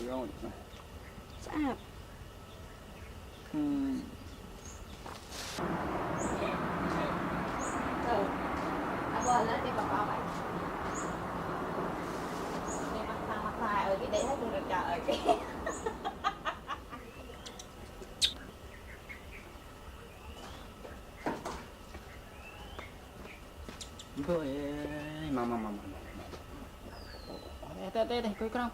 rồi. Sạp. Bò lên đi bà vậy. Đi mặt dài ở cái đấy hết luôn được trời ở cái. Rồi mà. Đây, coi cong.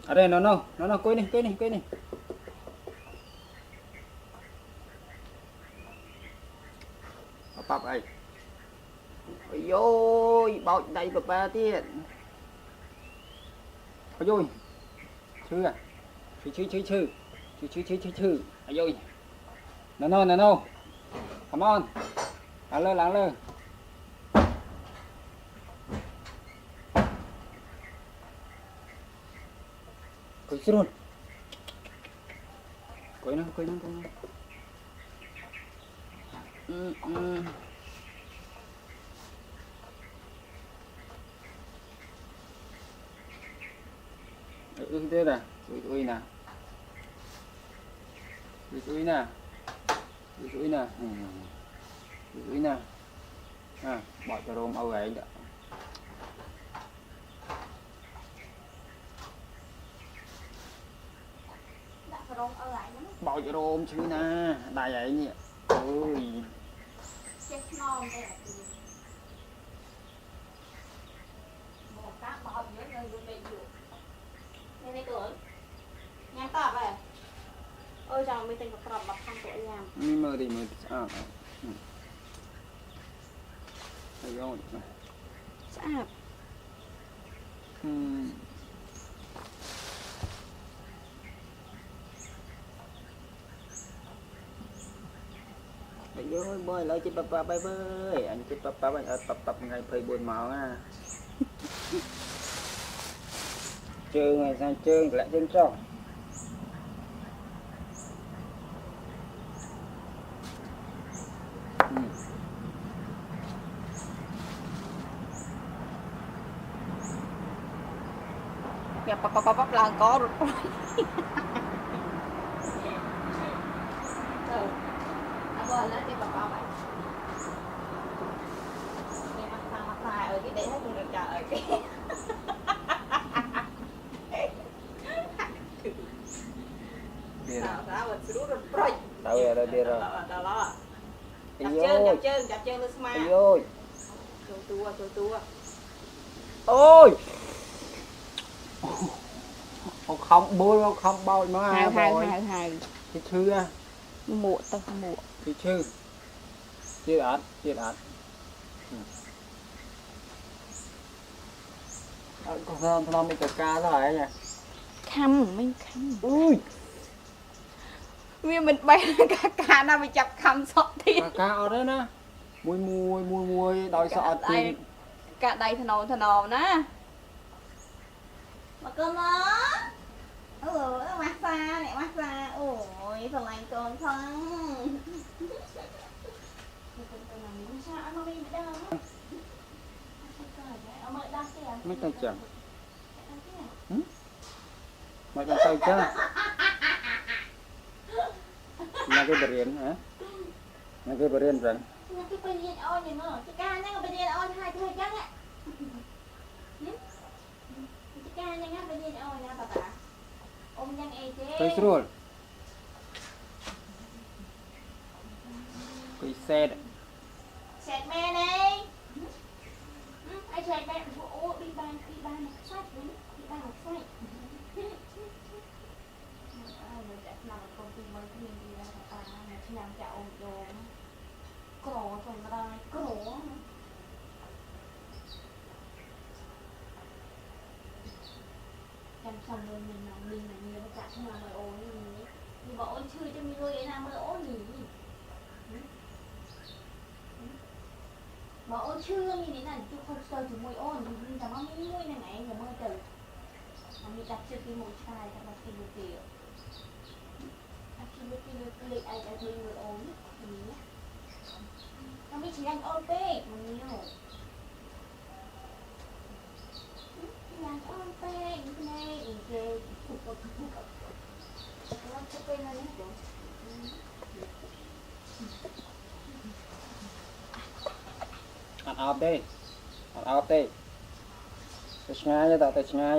Ở đây nó coi này. Bắp ấy. Ôi ôi, bao đầy bà tiết. Ôi ôi. Chư à. Chư. Ôi ôi. No. Come on. Lắng lơ. Coi luôn. Coi nó. Thế nè. Ui nè. Ui nè. Bỏ cho rôm âu ấy đó. Bỏ cho rôm chứ nè. Đại vậy nhỉ. Ôi. Chết non đây là gì? Một cá bò dưới nơi luôn đây dụ. Này tuổi. Nhang tọp vậy. Ôi chồng mình tình một cọp bọc không tuổi nhang. Mình mơ thì rồi. Sạp. Ôi bơi lại chết bà bay bơi. Anh chết bà bay tập ngày phơi buồn máu à. Trơn ngày sang trơn lại chân trong. Kẹp bắp là có rồi. Bò lên đi bà vậy. Đi mặt dài ở cái đấy hết luôn được trời ở cái. Sao mình rút rồi rồi. Tahu ya ada dia. Đó. Chập chân lên smart. Ôi. Cho tua. Ôi. Không bôi không bôi mà. Hai. Thì chư à. Mụ. Thì chư. Chia ạt. Con thơm nó mới ca đó rồi nha. Khăm. Ui. Vì mình bay cá nào bị chập khăm sọt thì. Ca ở đấy nè. Mùi đòi sọt thì. Cả đây thằng nò nè. Mà cơm đó. Massage. Ôi, phần lành con thân. Mấy tay chẳng. Mấy con tay chứ. Nó cái berian hả? Nó cái berian rồi. Nó cái berian ôi này mà. Chị ca nó berian ôi hai cái chắc á. Chị ca nó berian ôi nha bà. Ôm nhân e chế. Tôi rồi. Cái xe đấy. Sẹt mẹ này. Ai sẹt mẹ ô đi ban một sách đúng. Đi ban một sách. Người đẹp nào công ty mới thì đi ra ta một năm chạo đồ. Cổ rồi mà đây, cổ. Chăm xong rồi mình nhiều nó chặt mà mày ố như thế. Nhưng mà ôn chưa cho mình nuôi cái nào mà ố nhỉ. Mà ôn chưa mình đến là chú không sơ chú mùi ôn. Nhưng mà mình mùi này này mùi từ. Mà mình đặt chưa cái mùi chai thật là khi một kiểu. Khi ai thấy người ốm nó mới chỉ anh ôn tê mà nhiều Cho cây này nhé. ăn ốp đi ăn ốp đi tới ngay cho tao tới ngay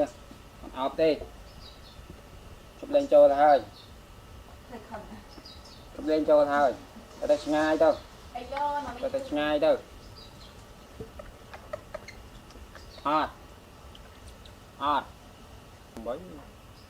ăn ốp đi chụp lên cho thôi chụp lên cho thôi tới ngay đâu Ai do mà tới ngay đâu ọt ọt bấy